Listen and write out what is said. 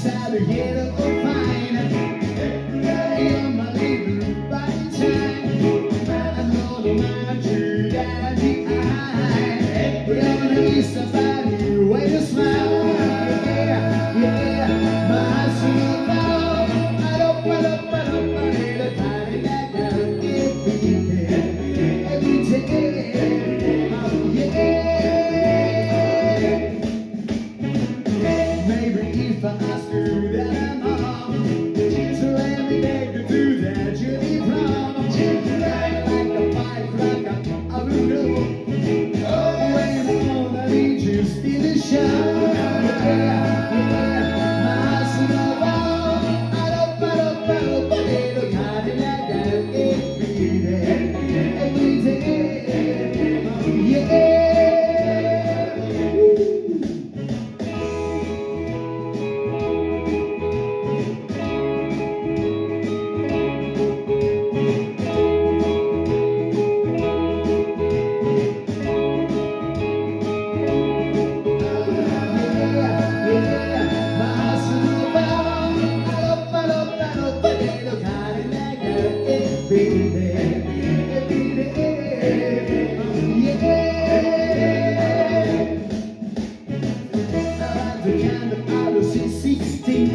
inside the yellow fine. Every day on my little body time. I know the man true daddy eye. Every other is somebody way to smile. Yeah, yeah, my eyes feel low. I don't need a tiny that girl every day. Maybe if I ask her that I'm home, so let me take her to that Jimmy prom. Jimmy ride like a firecracker, I will go. Oh, when I know that he just did a show. Yeah, my eyes on the wall. I don't need a Cadillac every day. Every day, yeah. The kind of policy 16